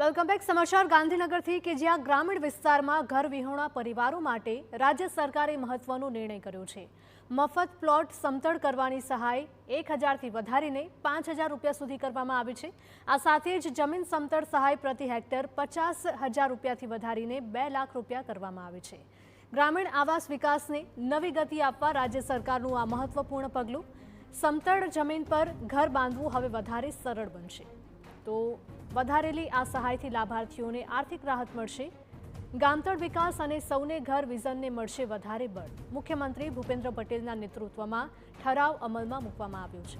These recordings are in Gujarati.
Welcome back. સમાચાર ગાંધીનગરથી કે જ્યાં ગ્રામીણ વિસ્તારમાં ઘર વિહોણા પરિવારો માટે રાજ્ય સરકારે મહત્વનો નિર્ણય કર્યો છે. મફત પ્લોટ સમતળ કરવાની સહાય 1000થી વધારીને 5000 રૂપિયા સુધી કરવામાં આવી છે. આ સાથે જ જમીન સમતળ સહાય પ્રતિ હેક્ટર 50,000 રૂપિયાથી વધારીને 2 લાખ રૂપિયા કરવામાં આવી છે. ગ્રામીણ આવાસ વિકાસને નવી ગતિ આપવા રાજ્ય સરકારનું આ મહત્વપૂર્ણ પગલું. સમતળ જમીન પર ઘર બાંધવું હવે વધારે સરળ બનશે. તો વધારેલી આ સહાયથી લાભાર્થીઓને આર્થિક રાહત મળશે. ગામતળ વિકાસ અને સૌને ઘર વિઝનને મળશે વધારે બળ. મુખ્યમંત્રી ભૂપેન્દ્ર પટેલના નેતૃત્વમાં ઠરાવ અમલમાં મૂકવામાં આવ્યો છે.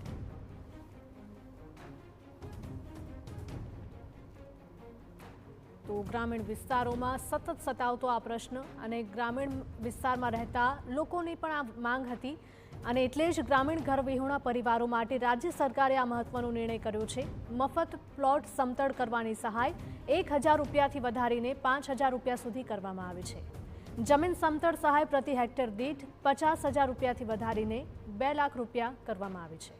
તો ગ્રામીણ વિસ્તારોમાં સતત સતાવતો આ પ્રશ્ન અને ગ્રામીણ વિસ્તારમાં રહેતા લોકોની પણ આ માંગ હતી અને એટલે જ ગ્રામીણ ઘર વિહોણા પરિવારો માટે રાજ્ય સરકારે આ મહત્વનો નિર્ણય કર્યો છે. મફત પ્લોટ સમતળ કરવાની સહાય 1000 રૂપિયાથી વધારીને 5000 રૂપિયા સુધી કરવામાં આવી છે. જમીન સમતળ સહાય પ્રતિ હેક્ટર દીઠ 50,000 રૂપિયાથી વધારીને 2 લાખ રૂપિયા કરવામાં આવી છે.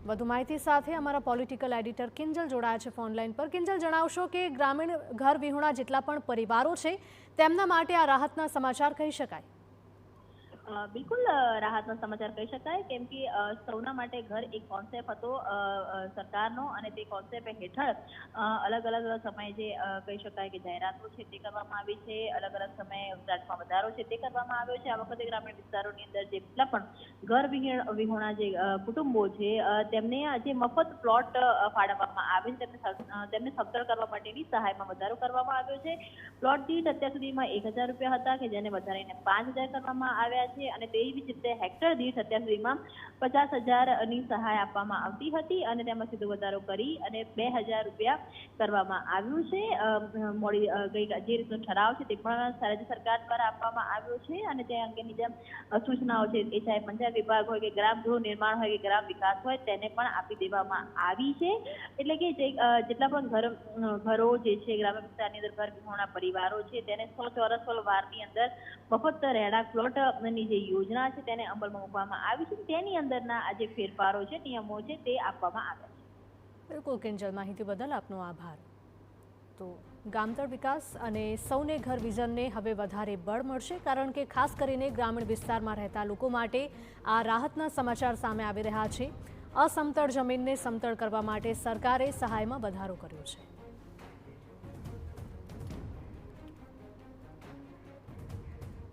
વધુ માહિતી સાથે અમારા પોલિટિકલ એડિટર કિંજલ જોડાયા છે ફોનલાઈન પર. કિંજલ, જણાવશો કે ગ્રામીણ ઘર વિહોણા જેટલા પણ પરિવારો છે તેમના માટે આ રાહતના સમાચાર કહી શકાય? બિલકુલ રાહતના સમાચાર કહી શકાય, કેમ કે સૌના માટે ઘર એક કોન્સેપ્ટ હતો સરકારનો અને તે કોન્સેપ્ટ હેઠળ અલગ અલગ સમયે જે કહી શકાય કે જાહેરાતો છે તે કરવામાં આવી છે. અલગ અલગ સમયે વપરાશમાં વધારો છે તે કરવામાં આવ્યો છે. આ વખતે ગ્રામીણ વિસ્તારોની અંદર જેટલા પણ ઘર વિહોણા જે કુટુંબો છે તેમને જે મફત પ્લોટ ફાળવવામાં આવે છે તેમને સમતળ કરવા માટેની સહાયમાં વધારો કરવામાં આવ્યો છે. પ્લોટ દીઠ અત્યાર સુધીમાં 1000 રૂપિયા હતા કે જેને વધારીને 5000 કરવામાં આવ્યા છે અને તેવી જ રીતે હેક્ટર દીઠ અત્યાર સુધીમાં 50,000ની સહાય આપવામાં આવતી હતી અને તેમાં સીધો વધારો કરી અને 2000 રૂપિયા કરવામાં આવ્યું છે. જે રીતનો ઠરાવ છે તે પણ રાજ્ય સરકાર દ્વારા આપવામાં આવ્યો છે અને તે અંગેની જે સૂચનાઓ છે એ ચાહે પંચાયત વિભાગ હોય કે ગ્રામ ગૃહ નિર્માણ હોય કે ગ્રામ વિકાસ હોય તેને પણ આપી દેવામાં આવી છે. એટલે કે જેટલા પણ ઘરો જે છે ગ્રામ્ય વિસ્તારની અંદર ઘર વિહોણા પરિવારો છે તેને 100 ચોરસ વારની અંદર મફત રહેણાંક પ્લોટની જે યોજના છે તેને અમલમાં મૂકવામાં આવી છે. તેની અંદરના આ જે ફેરફારો છે, નિયમો છે તે આપવામાં આવ્યા છે. બિલકુલ કિંજલ, માહિતી બદલ આપનો આભાર. તો ગામતળ વિકાસ અને સૌને ઘર વિઝનને હવે વધારે બળ મળશે, કારણ કે ખાસ કરીને ગ્રામીણ વિસ્તારમાં રહેતા લોકો માટે આ રાહતના સમાચાર સામે આવી રહ્યા છે. અસમતળ જમીનને સમતળ કરવા માટે સરકારે સહાયમાં વધારો કર્યો છે.